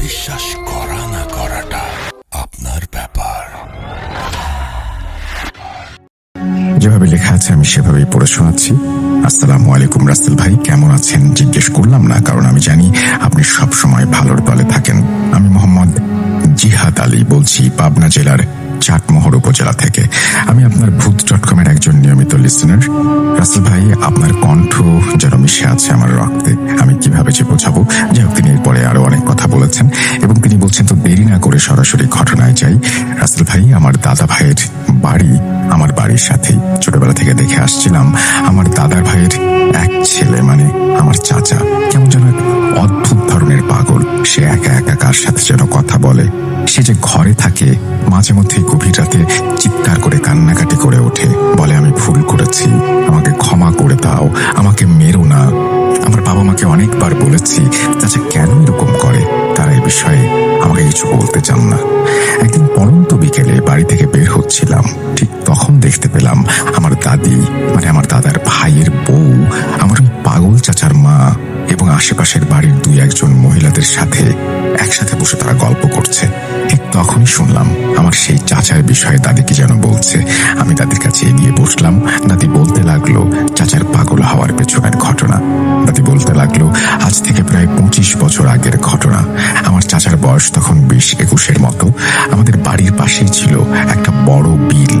বিশ্বাস করা না করাটা আপনার ব্যাপার। যেভাবে লেখা আছে আমি সেভাবেই পড়ে শোনাচ্ছি। আসসালামু আলাইকুম রাসেল ভাই, কেমন আছেন জিজ্ঞেস করলাম না, কারণ আমি জানি আপনি সব সময় ভালোর দলে থাকেন। আমি মোহাম্মদ জিহাদ আলী বলছি, পাবনা জেলার চাটমোহর উপজেলা থেকে। আমি আপনার ভূত.com এর একজন নিয়মিত লিসেনার। রাসেল ভাই, আপনার কণ্ঠ যেন মিশে আছে আমার রক্তে। আমি কিভাবে যে বোঝাবো। যাই হোক, তিনি এরপরে আরো অনেক কথা বলেছেন এবং তিনি বলছেন তো দেরি না করে সরাসরি ঘটনায় যাই। রাসেল ভাই, আমার দাদা ভাইয়ের বাড়ি আমার বাড়ির সাথেই। ছোটবেলা থেকে দেখে আসছিলাম আমার দাদার ভাইয়ের এক ছেলে, মানে আমার চাচা, কেমন যেন এক অদ্ভুত ধরনের পাগল। সে একা একা কার সাথে যেন কথা বলে। সে যে ঘরে থাকে মাঝে মধ্যে গভীর রাতে চিৎকার করে কান্নাকাটি করে ওঠে, বলে আমি ভুল করেছি, আমাকে ক্ষমা করে দাও, আমাকে মেরো না। আমার বাবা মাকে অনেকবার বলেছি চাচা কেন এরকম করে, তারা এই বিষয়ে আমাকে কিছু বলতে চান না। একদিন পড়ন্ত বিকেলে বাড়ি থেকে বের হচ্ছিলাম, ঠিক তখন দেখতে পেলাম আমার দাদি, মানে আমার দাদার ভাইয়ের বউ, আমার পাগল চাচার মা এবং আশেপাশের বাড়ির দুই একজন মহিলাদের সাথে একসাথে বসে তারা গল্প করছে। ঠিক তখনই শুনলাম আমার সেই চাচার বিষয়ে দাদি কি যেন বলছে। আমি দাদির কাছে এগিয়ে বসলাম। দাদি বলতে লাগলো চাচার পাগল হওয়ার পেছনের ঘটনা। দাদি বলতে লাগলো আজ থেকে প্রায় 25 বছর আগের ঘটনা। আমার চাচার বয়স তখন 20-21-এর মতো। আমাদের বাড়ির পাশেই ছিল একটা বড় বিল।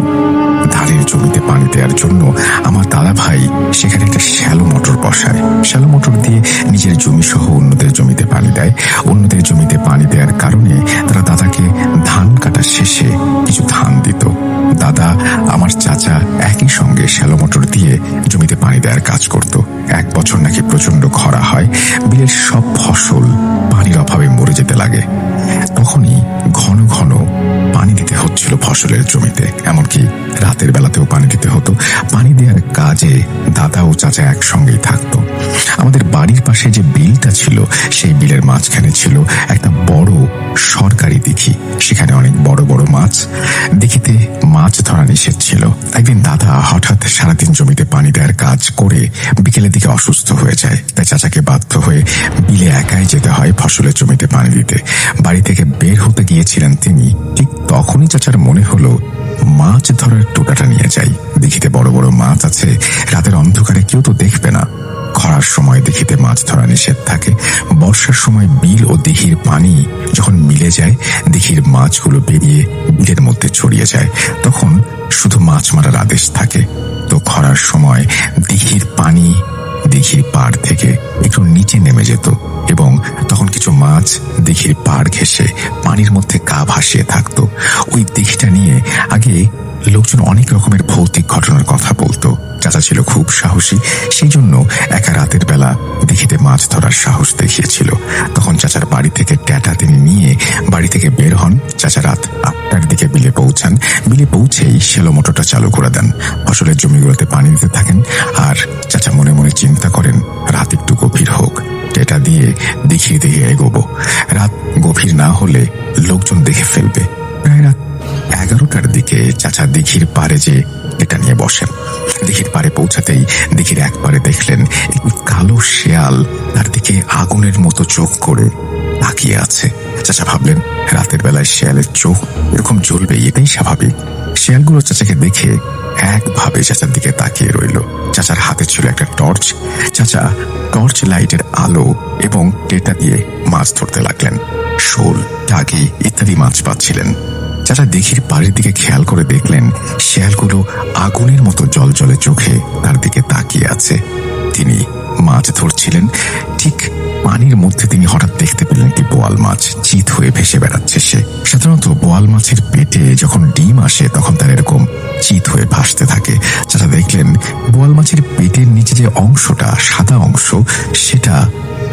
ধারের জমিতে পানি দেওয়ার জন্য আমার দাদা ভাই সেখানে একটা শ্যালো মোটর বসায়। শ্যালো মোটর দিয়ে নিজের জমি সহ অন্যদের জমিতে পানি দেয়। অন্যদের জমিতে পানি দেওয়ার কারণে তারা দাদাকে ধান কাটা শেষে কিছু ধান দিত। দাদা আমার চাচা একই সঙ্গে শ্যালো মোটর দিয়ে জমিতে পানি দেওয়ার কাজ করত। এক বছর নাকি প্রচন্ড খরা হয়, বিলের সব ফসল পানির অভাবে মরে যেতে লাগে। তখনই ঘন ঘন পানি দিতে হচ্ছিল ফসলের জমিতে, এমনকি রাতের বেলাতেও পানি দিতে হতো। পানি দেওয়ার কাজে দাদা ও চাচা একসঙ্গেই থাকতো। আমাদের বাড়ির পাশে যে বিলটা ছিল সেই বিলের মাঝখানে ছিল একটা বড় সরকারি দিঘি। সেখানে অনেক বড় বড় মাছ। দিঘিতে মাছ ধরা নিষেধ ছিল। একদিন দাদা হঠাৎ সারাদিন জমিতে পানি দেওয়ার কাজ করে বিকেলের দিকে অসুস্থ হয়ে যায়। তাই চাচাকে বাধ্য হয়ে বিলে একাই যেতে হয় ফসলের জমিতে পানি দিতে। বাড়ি থেকে বের হতে গিয়েছিলেন তিনি। ঠিক তখনই চাচার মনে হলো মাছ ধরার টোটাটা নিয়ে যাই। দিঘিতে বড় বড় মাছ আছে, রাতের অন্ধকারে কেউ তো দেখবে না। খরার সময় দিঘিতে মাছ ধরা নিষেধ থাকে। বর্ষার সময় বিল ও দিঘির পানি যখন মিলে যায়, দিঘির মাছগুলো বেরিয়ে বিলের মধ্যে ছড়িয়ে যায়। তখন শুধু মাছ মারার আদেশ থাকে। তো খরার সময় দিঘির পানি দিঘির পাড় থেকে একটু নিচে নেমে যেত এবং তখন কিছু মাছ দিঘির পাড় ঘেঁষে পানির মধ্যে গা ভাসিয়ে থাকতো। ওই দিঘিটা নিয়ে আগে লোকজন অনেক রকমের ভৌতিক ঘটনার কথা বলতো। চাচা ছিল খুব সাহসী, সেই জন্য একা রাতের বেলা দিঘিতে মাছ ধরার সাহস দেখিয়েছিল। তখন চাচার বাড়ি থেকে ট্যাটা তিনি নিয়ে বাড়ি থেকে বের হন। চাচা রাত 8টার দিকে বিলে পৌঁছান। বিলে পৌঁছেই শ্যালো মোটরটা চালু করে দেন। ফসলের জমিগুলোতে পানি দিতে থাকেন। আর চাচা মনে মনে চিন্তা করেন রাত একটু গভীর হোক, ট্যাটা দিয়ে দিঘির দিকে এগোবো। রাত গভীর না হলে লোকজন দেখে ফেলবে। প্রায় রাত 11টার দিকে চাচা দিঘির পাড়ে যে এটা নিয়ে বসেন। দিঘির পাড়ে পৌঁছাতেই দিঘির এক পাড়ে দেখলেন একটি কালো শেয়াল তার দিকে আগুনের মতো চোখ করে তাকিয়ে আছে। চাচা ভাবলেন রাতের বেলায় শেয়ালের চোখ এরকম জ্বলবে, এটাই স্বাভাবিক। শেয়ালগুলো চাচাকে দেখে একভাবে চাচার দিকে তাকিয়ে রইল। চাচার হাতে ছিল একটা টর্চ। চাচা টর্চ লাইটের আলো এবং টেটা দিয়ে মাছ ধরতে লাগলেন। শোল, টাকি ইত্যাদি মাছ পাচ্ছিলেন। চাচা দিঘির পাড়ের দিকে খেয়াল করে দেখলেন শেয়ালগুলো আগুনের মতো জলজলে চোখে তার দিকে তাকিয়ে আছে। তিনি মাছ ধরছিলেন। ঠিক পানির মধ্যে তিনি হঠাৎ দেখতে পেলেন একটি বোয়াল মাছ চিত হয়ে ভেসে বেড়াচ্ছে। সে সাধারণত বোয়াল মাছের পেটে যখন ডিম আসে তখন তার এরকম চিত হয়ে ভাসতে থাকে। চাচা দেখলেন বোয়াল মাছের পেটের নিচে যে অংশটা, সাদা অংশ, সেটা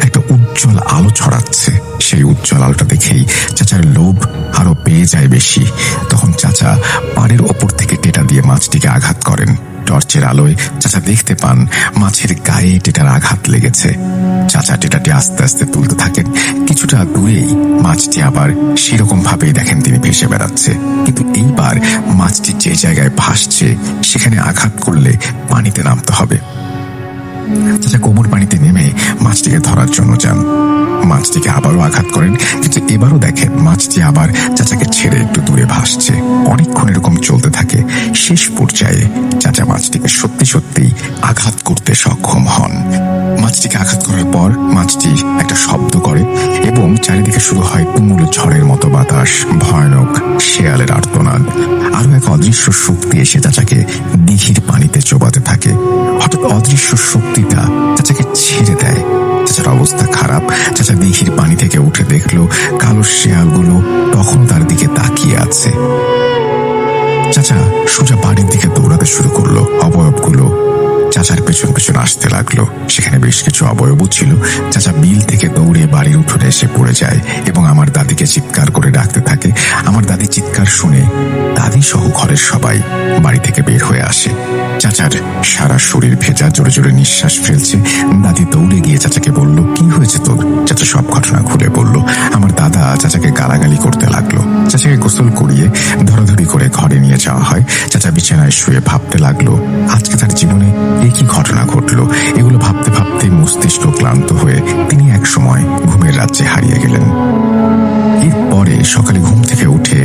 একটা উজ্জ্বল আলো ছড়াচ্ছে। সেই উজ্জ্বল আলোটা দেখেই চাচার লোভ আরো পেয়ে যায় বেশি। তখন চাচা পাড়ের ওপর থেকে টেটা দিয়ে মাছটিকে আঘাত করেন। টর্চের আলোয় চাচা দেখতে পান মাছের গায়ে টেটার আঘাত লেগেছে। চাচা টেটাটি আস্তে আস্তে তুলতে থাকেন। কিছুটা দূরেই মাছটি আবার সেরকম ভাবেই দেখেন তিনি ভেসে বেড়াচ্ছে। কিন্তু এইবার মাছটি যে জায়গায় ভাসছে সেখানে আঘাত করলে পানিতে নামতে হবে। চাচা কোমর পানিতে নেমে মাছটিকে ধরার জন্য যান। মাছটিকে আবারও আঘাত করেন, কিন্তু এবারও দেখেন মাছটি আবার চাচাকে ছেড়ে একটু দূরে ভাসছে। অনেকক্ষণ এরকম চলতে থাকে। শেষ পর্যায়ে চাচা মাছটিকে সত্যি সত্যি আঘাত করতে সক্ষম হন। মাছটিকে আঘাত করার পর মাছটি একটা শব্দ করে এবং চারিদিকে শুরু হয় তুমুল ঝড়ের মতো বাতাস, ভয়ানক শেয়ালের আর্তনাদ। আরো এক অদৃশ্য শক্তি এসে চাচাকে দিঘির পানিতে চোবাতে থাকে। হঠাৎ অদৃশ্য শক্তিটা চাচাকে ছেড়ে দেয়। চাচার অবস্থা খারাপ। চাচা দিঘির পানি থেকে উঠে দেখলো কালো শেয়ালগুলো তখন তার দিকে তাকিয়ে আছে। চাচা সোজা বাড়ির দিকে দৌড়াতে শুরু করলো। অবয়বগুলো চাচার পেছন পেছন আসতে লাগলো। সেখানে বেশ কিছু অবয়বও ছিল। চাচা বিল থেকে দৌড়ে বাড়ির উঠোনে এসে পড়ে যায় এবং আমার দাদিকে চিৎকার করে ডাকতে থাকে। আমার দাদি চিৎকার শুনে দাদি সহ ঘরের সবাই বাড়ি থেকে বের হয়ে আসে। চাচার সারা শরীর ভেজা, জোরে জোরে নিঃশ্বাস ফেলছে। দাদি দৌড়ে গিয়ে চাচাকে বলল, কি হয়েছে তোর? চাচা সব ঘটনা খুলে বলল। আমার দাদা চাচাকে গালাগালি করতে লাগলো। চাচাকে গোসল করিয়ে ধরাধরি করে ঘরে নিয়ে যাওয়া হয়। চাচা বিছানায় শুয়ে ভাবতে লাগলো আজকে তার জীবনে এ কি ঘটনা ঘটলো। এগুলো ভাবতে ভাবতে মস্তিষ্ক ক্লান্ত হয়ে তিনি এক সময় ঘুমের রাজ্যে হারিয়ে গেলেন। এরপরে সকালে ঘুম থেকে উঠে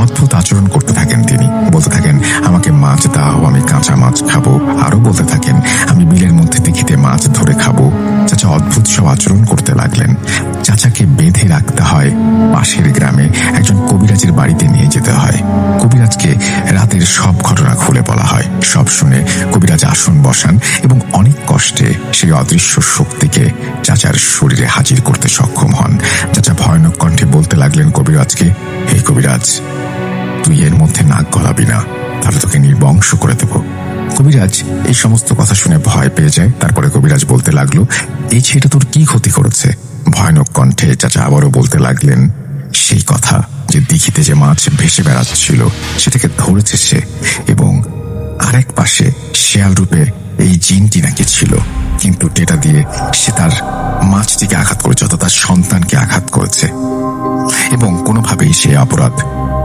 অদ্ভুত আচরণ করতে থাকেন তিনি। বলতে থাকেন, আমাকে মাছ দাও, আমি কাঁচা মাছ খাবো। আরো বলতে থাকেন, আমি বিলের মধ্যে দিঘিতে মাছ ধরে খাবো। চাচা অদ্ভুত সব আচরণ করতে লাগলেন। চাচাকে বেঁধে রাখতে হয় পাশের গ্রামে একজন কবিরাজের বাড়িতে নিয়ে যেতে হয়। কবিরাজকে রাতের সব ঘটনা খুলে বলা হয়। সব শুনে কবিরাজ আসন বসান এবং অনেক কষ্টে সেই অদৃশ্য শক্তিকে চাচার শরীরে হাজির করতে সক্ষম হন। চাচা ভয়ানক কণ্ঠে বলতে লাগলেন কবিরাজকে, হে কবিরাজ, তুই এর মধ্যে নাক গলাবি না, তাহলে তোকে নির্বংশ করে দেব। কবিরাজ এই সমস্ত কথা শুনে ভয় পেয়ে যায়। তারপরে কবিরাজ বলতে লাগলো, এই ছেলেটা তোর কি ক্ষতি করেছে? ভয়ানক কণ্ঠে চাচা আবারও বলতে লাগলেন সেই কথা, যে দিঘিতে যে মাছ ভেসে বেড়াচ্ছিল সেটাকে ধরেছে সে, এবং আরেক পাশে শেয়াল রূপে এই জিনটি নাকি ছিল, কিন্তু টেটা দিয়ে সে তার মাছটিকে আঘাত করেছে, অর্থাৎ তার সন্তানকে আঘাত করেছে, এবং কোনোভাবেই সে অপরাধ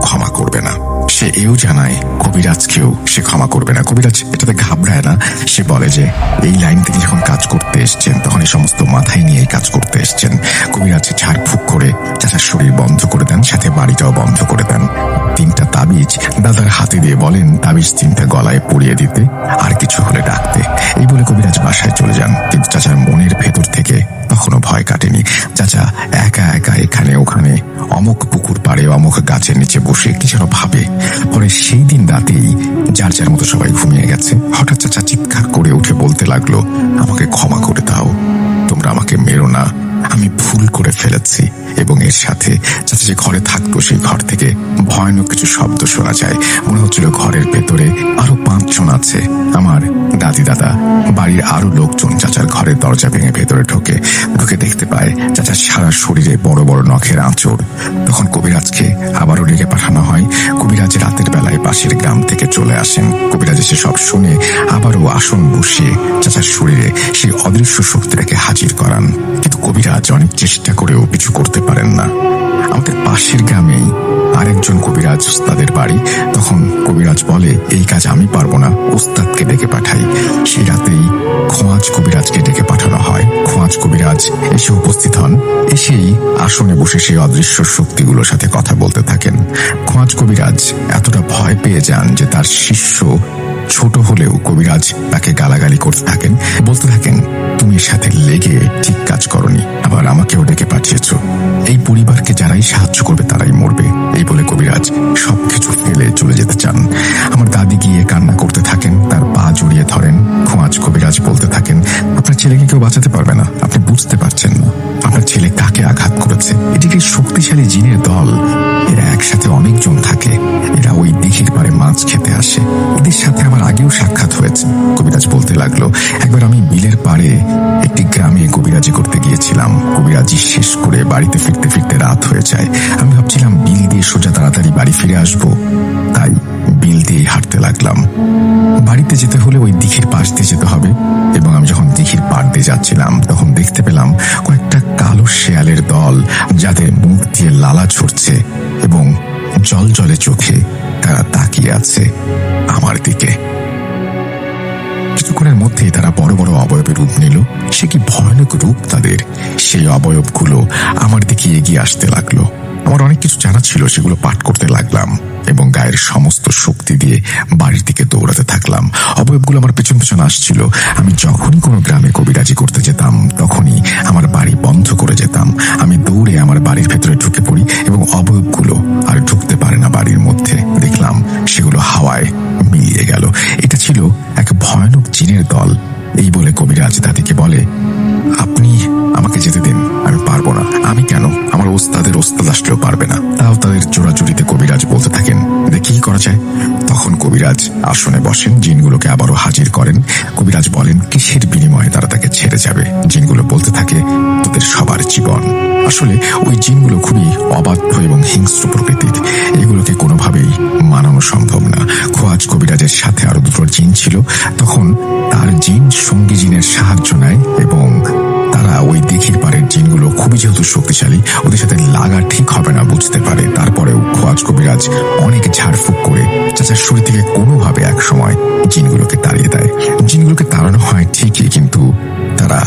ক্ষমা করবে না। সে এও জানায় কবিরাজকেও সে ক্ষমা করবে না। কবিরাজ এটাতে ঘাবড়ায় না। সে বলে যে এই লাইন তিনি যখন কাজ করতে এসছেন তখন এই সমস্ত মাথায় নিয়ে কাজ করতে এসছেন। কবিরাজ ঝাড়ফুঁক করে চাচার শরীর বন্ধ করে দেন, সাথে বাড়িটাও বন্ধ করে দেন। 3টা তাবিজ দাদার হাতে দিয়ে বলেন তাবিজ 3টা গলায় পরিয়ে দিতে, আর কিছু হলে ডাকতে। এই বলে কবিরাজ বাসায় চলে যান। কিন্তু চাচার মনের ভেতর থেকে তখনও ভয় কাটেনি। চাচা একা একা এখানে ওখানে অমুক পুকুর পাড়ে অমুক গাছের নিচে বসে কি যেন ভাবে। পরে সেই দিন রাতেই যার যার মতো সবাই ঘুমিয়ে গেছে। হঠাৎ চাচা চিৎকার করে উঠে বলতে লাগলো, আমাকে ক্ষমা করে দাও, তোমরা আমাকে মেরো না, আমি ভুল করে ফেলেছি। এবং এর সাথে চাচা যে ঘরে থাকতো সেই ঘর থেকে ভয়ানক কিছু শব্দ শোনা যায়। মনে হচ্ছিল ঘরের ভেতরে আরো 5 জন আছে। আমার দাদি দাদা বাড়ির আরো লোকজন চাচার ঘরের দরজা ভেঙে ভেতরে ঢুকে দেখতে পায় চাচার সারা শরীরে বড় বড় নখের আঁচড়। তখন কবিরাজকে আবারও ডেকে পাঠানো হয়। কবিরাজ রাতের বেলায় পাশের গ্রাম থেকে চলে আসেন। কবিরাজ এসে সব শুনে আবারও আসন বসিয়ে চাচার শরীরে সেই অদৃশ্য শক্তিটাকে হাজির করান। কিন্তু কবিরাজ অনেক চেষ্টা করেও কিছু করতে পারেন না। আমাদের পাশের গ্রামেই আরেকজন কবিরাজ ওস্তাদের বাড়ি। তখন কবিরাজ বলে, এই কাজ আমি পারবো না, ওস্তাদকে ডেকে পাঠাই। সেই রাতেই খোঁয়াজ কবিরাজকে ডেকে পাঠানো হয়। খোঁয়াজ কবিরাজ এসে উপস্থিত হন। এসেই আসনে বসে সেই অদৃশ্য শক্তিগুলোর সাথে কথা বলতে থাকেন। খোঁয়াজ কবিরাজ এতটা ভয় পেয়ে যান যে তার শিষ্য ছোট হলেও কবিরাজ তাকে গালাগালি করতে থাকেন। বলতে থাকেন, তুমি এর সাথে লেগে ঠিক কাজ করনি, আবার আমাকেও ডেকে পাঠিয়েছ। এই পরিবারকে যারাই সাহায্য করবে তারাই মরবে। এই বলে কবিরাজ সবকিছু ফেলে চলে যেতে চান। আমার দাদি গিয়ে কান্না করতে থাকেন, তার পা জড়িয়ে ধরেন। খোঁয়াজ কবিরাজ বলতে থাকেন, আপনার ছেলেকে কেউ বাঁচাতে পারবে না, আপনি বুঝতে পারছেন না আপনার ছেলে কাকে আঘাত করেছে। এটিকে শক্তিশালী জিনের দল, এরা একসাথে অনেকজন থাকে, এরা ওই দিঘির পাড়ে মাছ খেতে আসে, এদের সাথে আমার আগেও সাক্ষাৎ হয়েছে। কবিরাজ বলতে লাগলো, একবার আমি বিলের পাড়ে একটি গ্রামে কবিরাজি করতে গিয়েছিলাম। কবিরাজি শেষ করে বাড়িতে ফিরতে ফিরতে রাত হয়ে যায়। আমি ভাবছিলাম বিল দিয়ে সোজা তাড়াতাড়ি বাড়ি ফিরে আসবো, তাই বিল দিয়ে হাঁটতে লাগলাম। বাড়িতে যেতে হলে ওই দিঘির পাশ দিয়ে যেতে হবে, এবং আমি যখন দিঘির পাড় দিয়ে যাচ্ছিলাম তখন দেখতে পেলাম কয়েকটা কালো শেয়ালের দল, যাদের মুখ দিয়ে লালা ঝরছে এবং জল জলে চোখে তারা তাকিয়ে আছে আমার দিকে। কিছুক্ষণের মধ্যেই তারা বড় বড় অবয়বের রূপ নিল। সে কি ভয়ানক রূপ তাদের! সেই অবয়বগুলো আমার দিকে এগিয়ে আসতে লাগলো। আমার অনেক কিছু জানা ছিল, সেগুলো পাঠ করতে লাগলাম এবং গায়ের সমস্ত শক্তি দিয়ে বাড়ির দিকে দৌড়াতে থাকলাম। অবয়বগুলো আমার পেছন পেছন আসছিল। আমি যখনই কোনো গ্রামে কবিরাজি করতে যেতাম তখনই আমার বাড়ি বন্ধ করে যেতাম। আমি দৌড়ে আমার বাড়ির ভেতরে ঢুকে পড়ি এবং অবয়বগুলো আর ঢুকতে পারে না বাড়ির মধ্যে। দেখলাম সেগুলো হাওয়ায় মিলিয়ে গেল। এটা ছিল এক ভয়ানক জিনের দল। এই বলে কবিরাজ দাদিকে বলে, আপনি আমাকে যেতে দিন, আমি পারবো না। আমি কেন? আমার ওস্তাদের ওস্তাদ আসলেও পারবে না। তাও তাদের জোড়াজুড়িতে কবিরাজ বলতে থাকেন, দেখি কি করা যায়। তখন কবিরাজ আসনে বসেন, জিনগুলোকে আবারও হাজির করেন। কবিরাজ বলেন কিসের বিনিময়ে তারা তাকে ছেড়ে যাবে। জিনগুলো বলতে থাকে, তোদের সবার জীবন। আসলে ওই জিনগুলো খুবই অবাধ্য এবং হিংস্র প্রকৃতির। এগুলোকে কোনোভাবেই মানানো সম্ভব না। খোয়াজ কবিরাজের সাথে আরো দুটো জিন ছিল। তখন তার জিন সঙ্গী জিনের সাহায্য নেয় এবং তারা ওই দিঘির পাড়ের জিনগুলো খুবই যেহেতু শক্তিশালী, ওদের সাথে লাগা ঠিক হবে না বুঝতে পারে। তারপরেও খোয়াজ কবিরাজ অনেক ঝাড়ফুঁক করে চাচার শরীর থেকে কোনোভাবে এক সময় জিনগুলোকে তাড়িয়ে দেয়। জিনগুলোকে তাড়ানো হয় ঠিকই, কিন্তু তারা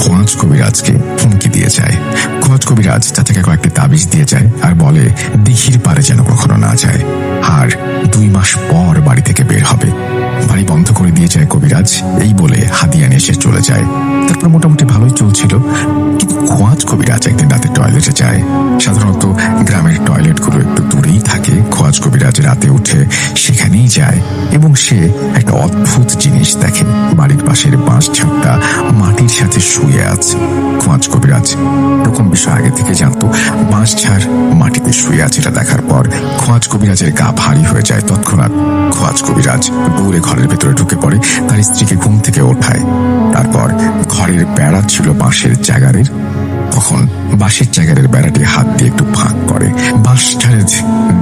খোয়াজ কবিরাজকে হুমকি দিয়ে যায়। খোয়াজ কবিরাজ চাচাকে কয়েকটি তাবিজ দিয়ে যায় আর বলে দিঘির পাড়ে যেন কখনো না যায়, আর 2 মাস পর বাড়ি থেকে বের হবে। বাড়ি বন্ধ করে দিয়ে যায় কবিরাজ। এই বলে হাদিয়া নিয়ে এসে চলে যায়। তারপর মোটামুটি ভালোই চলছিল, কিন্তু খোয়াজ কবিরাজ একদিন রাতে টয়লেটে যায়। সাধারণত গ্রামের টয়লেটগুলো একটু দূরেই থাকে। খোয়াজ কবিরাজ রাতে উঠে সেখানেই যায় এবং সে একটা অদ্ভুত জিনিস দেখে। বাড়ির পাশের বাঁশ ঝাপটা মাটির সাথে শুয়ে আছে। খোয়াজ কবিরাজ এরকম বিষয় আগে থেকে জানতো। বাঁশ ঝাড় মাটিতে শুয়ে আছে, এটা দেখার পর খোয়াজ কবিরাজের গা ভারী হয়ে যায়। তৎক্ষণাৎ খোয়াজ কবিরাজ দৌড়ে ঘরের ভেতরে ঢুকে পড়ে, তার স্ত্রীকে ঘুম থেকে ওঠায়। তারপর ঘরের বেড়া ছিল বাঁশের জাগারের। তখন বাঁশের জাগারের বেড়াটি হাত দিয়ে একটু ফাঁক করে। বাঁশ ঝাড়ের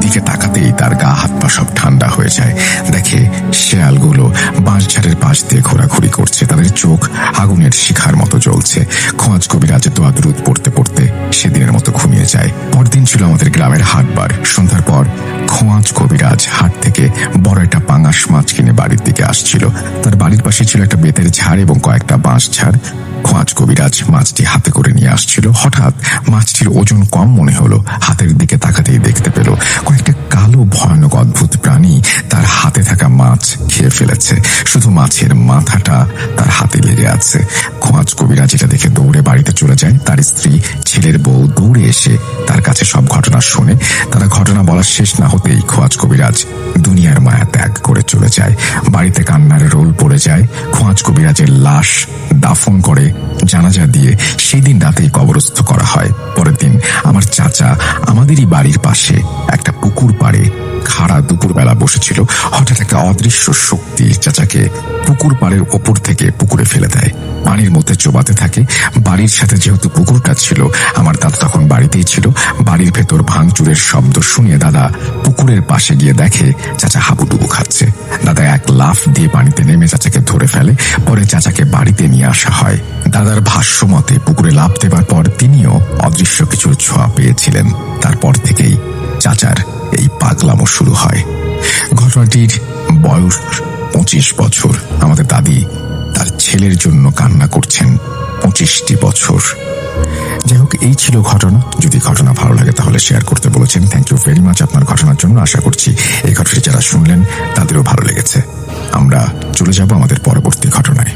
দিকে তাকাতেই তার গা হাত পা সব ঠান্ডা হয়ে যায়। দেখে শেয়ালগুলো বাঁশ ঝাড়ের পাশ দিয়ে ঘোরাঘুরি করছে, তাদের চোখ আগুনের শিখার মতো জ্বলছে। খোয়াজ কবিরাজ দোয়া দুরুদ পড়তে পড়তে সেদিনের মতো ঘুমিয়ে যায়। পরদিন ছিল আমাদের গ্রামের হাটবার। সন্ধ্যার পর খোয়াজ কবিরাজ হাট থেকে বড় একটা পাঙাশ মাছ কিনে বাড়ির দিকে আসছিল। তার বাড়ির পাশে ছিল একটা বেতের ঝাড় এবং কয়েকটা বাঁশ ঝাড়। খোয়াজ কবিরাজ মাছটি হাতে করে নিয়ে আসছিল। হঠাৎ মাছটির ওজন কম মনে হলো। হাতের দিকে তাকাতেই দেখতে পেল কয়েকটা কালো ভয়ানক অদ্ভুত প্রাণী তার হাতে থাকা মাছ খেয়ে ফেলেছে। শুধু মাছের মাথাটা তার হাতে লেগে আছে। খোয়াজ কবিরাজ এটা দেখে দৌড়ে বাড়িতে চলে যায়। তার স্ত্রী, ছেলের বউ দৌড়ে এসে তার কাছে সব ঘটনা শোনে। তারা ঘটনা বলার শেষ না হতেই খোয়াজ কবিরাজ দুনিয়ার মায়া ত্যাগ করে চলে যায়। বাড়িতে কান্নার রোল পড়ে যায়। খোয়াজ কবিরাজের লাশ দাফন করে জানাজা দিয়ে সেই দিন রাতেই কবরস্থ করা হয়। পরের দিন আমার চাচা আমাদেরই বাড়ির পাশে একটা পুকুর পাড়ে খাড়া দুপুরবেলা বসেছিল। হঠাৎ একটা অদৃশ্য শক্তি চাচাকে পুকুর পাড়ের ওপর থেকে পুকুরে ফেলে দেয়। পানির মধ্যে চোবাতে থাকে। বাড়ির সাথে যেহেতু পুকুরটা ছিল, আমার দাদা তখন বাড়িতেই ছিল। বাড়ির ভেতর ভাঙচুরের শব্দ শুনে দাদা পুকুরের পাশে গিয়ে দেখে চাচা হাবুডুবু খাচ্ছে। দাদা এক লাফ দিয়ে পানিতে নেমে চাচাকে ধরে ফেলে। পরে চাচাকে বাড়িতে নিয়ে আসা হয়। দাদার ভাষ্য মতে পুকুরে লাফ দেবার পর তিনিও অদৃশ্য কিছুর ছোঁয়া পেয়েছিলেন। তারপর থেকেই চাচার এই পাগলামো শুরু হয়। ঘটনাটির বয়স 25 বছর। আমাদের দাদি তার ছেলের জন্য কান্না করছেন 25টি বছর। যাই হোক, এই ছিল ঘটনা। যদি ঘটনা ভালো লাগে তাহলে শেয়ার করতে বলেছেন। থ্যাংক ইউ ভেরি মাচ আপনার ঘটনার জন্য। আশা করছি এই ঘটনাটি যারা শুনলেন তাদেরও ভালো লেগেছে। আমরা চলে যাব আমাদের পরবর্তী ঘটনায়।